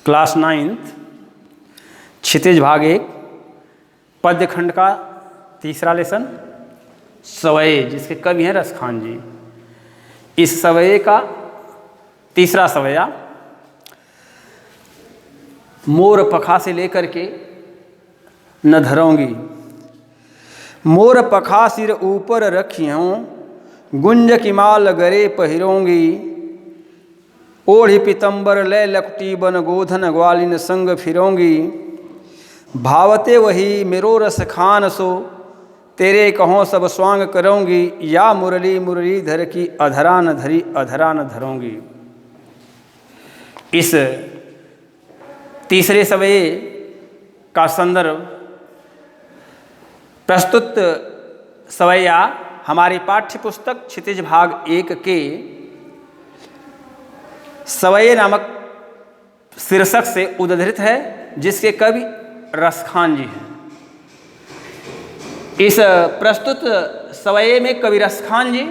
Class 9th क्षितिज भाग 1 पद्य खंड का तीसरा लेसन सवये, जिसके कवि हैं रसखान जी। इस सवये का तीसरा सवया मोर पखा से लेकर के न धरोंगी, मोर पखा सिर ऊपर रखियों, गुंज की माल गरे पहिरोंगी, ओढ़ी पितंबर ले लपटी बन गोधन ग्वालिन संग फिरोंगी, भावते वही मेरो रस खान सो, तेरे कहों सब स्वांग करोंगी, या मुरली मुरलीधर की अधरा न धरी अधरा न धरोंगी। इस तीसरे सवये का संदर्भ प्रस्तुत सवैया हमारी पाठ्य पुस्तक क्षितिज भाग 1 के सवये नामक शीर्षक से उद्धृत है, जिसके कवि रसखान जी हैं। इस प्रस्तुत सवये में कवि रसखान जी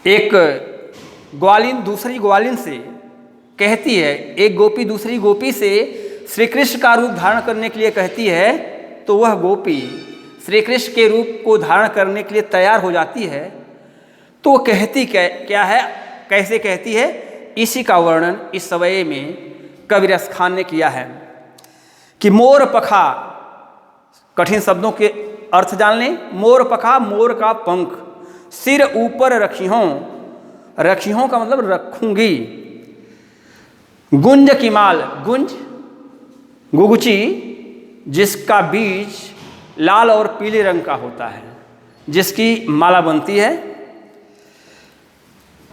एक ग्वालिन दूसरी ग्वालिन से कहती है, एक गोपी दूसरी गोपी से श्री कृष्ण का रूप धारण करने के लिए कहती है, तो वह गोपी श्री कृष्ण के रूप को धारण करने के लिए तैयार हो जाती है। तो कहती क्या है, कैसे कहती है, इसी का वर्णन इस सवये में कवि रसखान ने किया है कि मोर पखा, कठिन शब्दों के अर्थ जान लें। मोर पखा, मोर का पंख, सिर ऊपर रखियों, रखियों का मतलब रखूंगी, गुंज की माल, गुंज गुगुची जिसका बीज लाल और पीले रंग का होता है, जिसकी माला बनती है।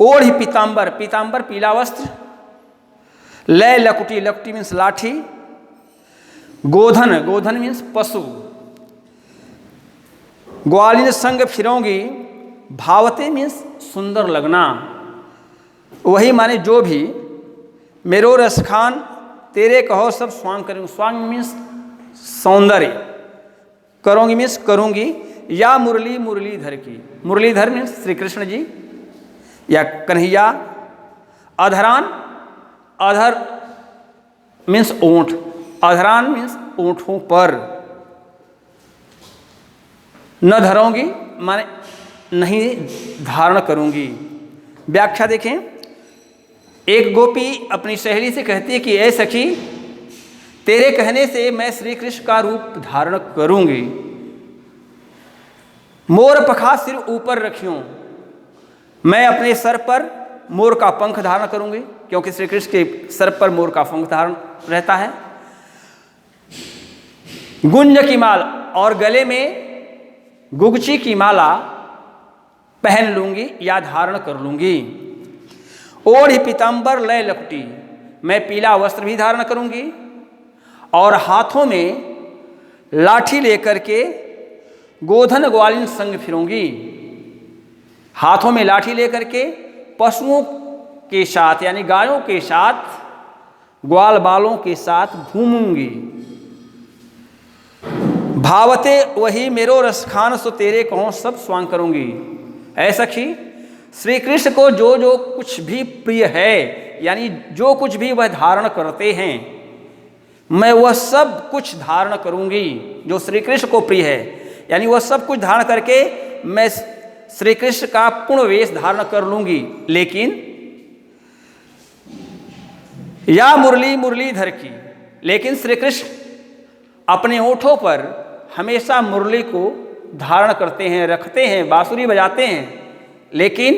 ओढ़ी पीतांबर, पीतांबर पीला वस्त्र, लय लकुटी, लकुटी मीन्स लाठी, गोधन, गोधन मीन्स पशु, ग्वालिन संग फिरोंगी, भावते मीन्स सुंदर लगना, वही माने जो भी, मेरो रसखान तेरे कहो सब स्वांग करूंगी, स्वांग मीन्स सौंदर्य, करोंगी मीन्स करूंगी, या मुरली मुरलीधर की, मुरलीधर मीन्स श्री कृष्ण जी या कन्हैया, अधरान, अधर मीन्स ओंठ, अधरान मीन्स ओंठों पर, न धरोंगी माने नहीं धारण करूंगी। व्याख्या देखें, एक गोपी अपनी सहेली से कहती है कि ऐ सखी, तेरे कहने से मैं श्री कृष्ण का रूप धारण करूंगी। मोर पखा सिर ऊपर रखियों, मैं अपने सर पर मोर का पंख धारण करूंगी, क्योंकि श्री कृष्ण के सर पर मोर का पंख धारण रहता है। गुंज की माल, और गले में गुगची की माला पहन लूंगी या धारण कर लूंगी। ओढ़ी पीतांबर लय लकुटी, मैं पीला वस्त्र भी धारण करूंगी, और हाथों में लाठी लेकर के गोधन ग्वालिन संग फिरूंगी, हाथों में लाठी लेकर के पशुओं के साथ यानी गायों के साथ, ग्वाल बालों के साथ घूमूंगी। भावते वही मेरो रसखान सो, तेरे कहों सब स्वांग करूंगी। ऐ सखी, श्री कृष्ण को जो जो कुछ भी प्रिय है, यानी जो कुछ भी वह धारण करते हैं, मैं वह सब कुछ धारण करूंगी जो श्री कृष्ण को प्रिय है, यानी वह सब कुछ धारण करके मैं श्री कृष्ण का पूर्ण वेश धारण कर लूंगी। लेकिन या मुरली मुरलीधर की, लेकिन श्री कृष्ण अपने ओठों पर हमेशा मुरली को धारण करते हैं, रखते हैं, बांसुरी बजाते हैं। लेकिन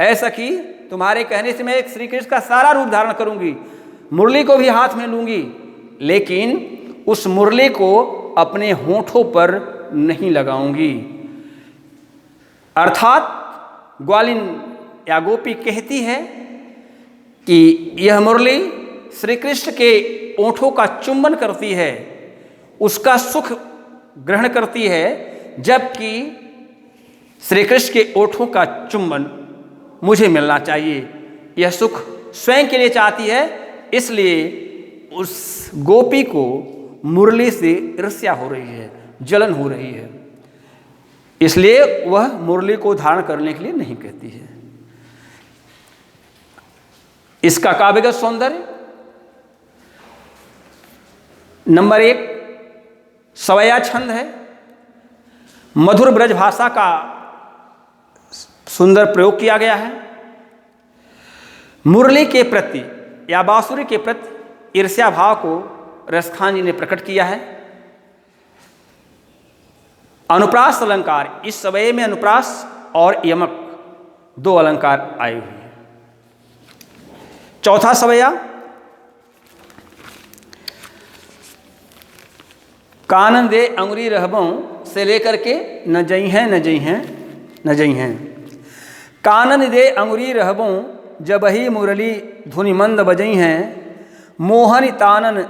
ऐसा कि तुम्हारे कहने से मैं एक श्री कृष्ण का सारा रूप धारण करूंगी, मुरली को भी हाथ में लूंगी, लेकिन उस मुरली को अपने होठों पर नहीं लगाऊंगी। अर्थात ग्वालिन या गोपी कहती है कि यह मुरली श्री कृष्ण के ओठों का चुंबन करती है, उसका सुख ग्रहण करती है, जबकि श्री कृष्ण के ओठों का चुंबन मुझे मिलना चाहिए। यह सुख स्वयं के लिए चाहती है, इसलिए उस गोपी को मुरली से ईर्ष्या हो रही है, जलन हो रही है, इसलिए वह मुरली को धारण करने के लिए नहीं कहती है। इसका काव्यगत सौंदर्य। नंबर 1 सवैया छंद है, मधुर ब्रज भाषा का सुंदर प्रयोग किया गया है। मुरली के प्रति या बांसुरी के प्रति ईर्ष्या भाव को रसखान जी ने प्रकट किया है। अनुप्रास अलंकार, इस सवये में अनुप्रास और यमक 2 अलंकार आए हुए हैं। चौथा सवैया कानन दे अंगुरी रहबों से लेकर के न जई हैं न जई हैं न जई हैं। कानन दे अंगुरी रहबों जब ही मुरली धुनि मंद बजई हैं। मोहन तानन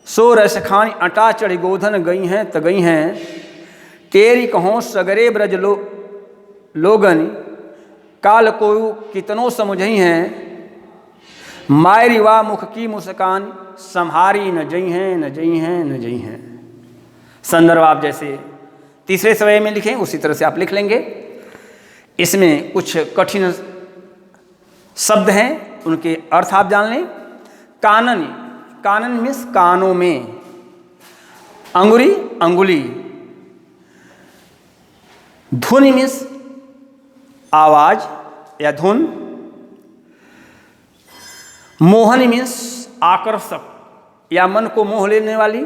सो रसखानी अटा चढ़ी गोधन गई हैं त गई हैं। तेरी कहों सगरे ब्रज लोगन काल को कितनों समझई हैं। मायरी वा मुख की मुस्कान संहारी न जई हैं न जई हैं न जई हैं। संदर्भ आप जैसे तीसरे सवय में लिखें उसी तरह से आप लिख लेंगे। इसमें कुछ कठिन शब्द हैं, उनके अर्थ आप जान लें। कानन, कानन मीन्स कानों में, अंगुरी अंगुली, धुनि मीन्स आवाज या धुन, मोहन मीन्स आकर्षक या मन को मोह लेने वाली,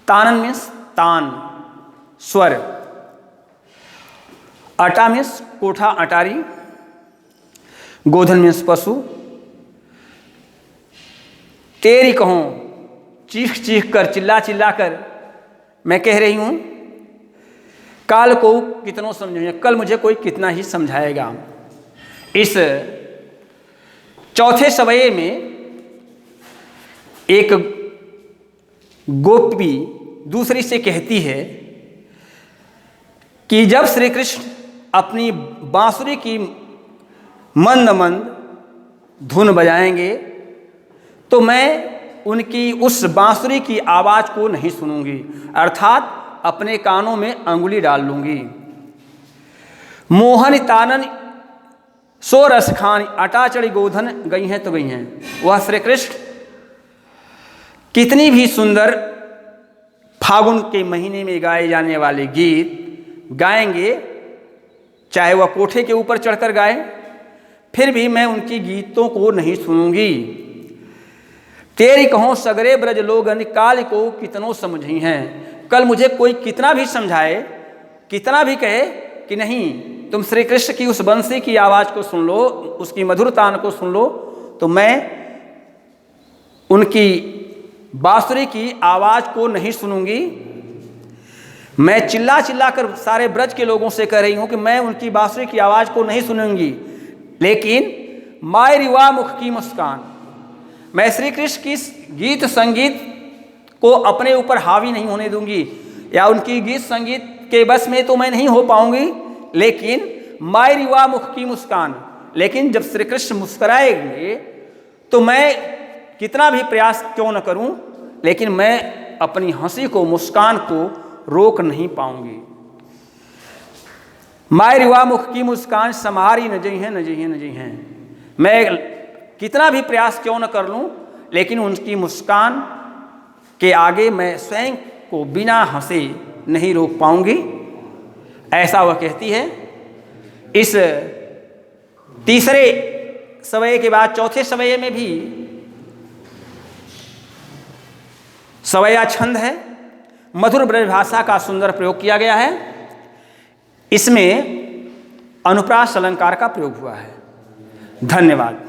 तानन मीन्स तान स्वर, अटा मीन्स कोठा अटारी, गोधन मीन्स पशु। तेरी कहूं चीख चीख कर चिल्ला चिल्ला कर मैं कह रही हूं, काल को कितनों समझेंगे, कल मुझे कोई कितना ही समझाएगा। इस चौथे सवये में एक गोपी दूसरी से कहती है कि जब श्री कृष्ण अपनी बांसुरी की मंद मंद धुन बजाएंगे तो मैं उनकी उस बांसुरी की आवाज़ को नहीं सुनूंगी, अर्थात अपने कानों में अंगुली डाल लूंगी। मोहन तानन सो रसखान अटा चढ़ी गोधन गई हैं तो गई हैं। वह श्री कृष्ण कितनी भी सुंदर फागुन के महीने में गाए जाने वाले गीत गाएंगे, चाहे वह कोठे के ऊपर चढ़कर गाए, फिर भी मैं उनकी गीतों को नहीं सुनूंगी। तेरी कहों सगरे ब्रज लोगन काल को कितनों समझी हैं। कल मुझे कोई कितना भी समझाए, कितना भी कहे कि नहीं तुम श्री कृष्ण की उस बंसी की आवाज़ को सुन लो, उसकी मधुर तान को सुन लो, तो मैं उनकी बांसुरी की आवाज़ को नहीं सुनूंगी। मैं चिल्ला चिल्ला कर सारे ब्रज के लोगों से कह रही हूं कि मैं उनकी बांसुरी की आवाज़ को नहीं सुनूंगी, लेकिन मायरी वा मुख की मुस्कान, मैं श्री कृष्ण की गीत संगीत को अपने ऊपर हावी नहीं होने दूंगी, या उनकी गीत संगीत के बस में तो मैं नहीं हो पाऊंगी। लेकिन मायरी वा मुख की मुस्कान, लेकिन जब श्री कृष्ण मुस्कुराएंगे तो मैं कितना भी प्रयास क्यों न करूं, लेकिन मैं अपनी हंसी को, मुस्कान को रोक नहीं पाऊंगी। मायरी वा मुख की मुस्कान समारी न जई हैं न जई हैं न जई हैं। मैं कितना भी प्रयास क्यों न कर लूं, लेकिन उनकी मुस्कान के आगे मैं स्वयं को बिना हंसे नहीं रोक पाऊंगी, ऐसा वह कहती है। इस तीसरे सवये के बाद चौथे सवये में भी सवैया छंद है, मधुर ब्रज भाषा का सुंदर प्रयोग किया गया है। इसमें अनुप्रास अलंकार का प्रयोग हुआ है। धन्यवाद।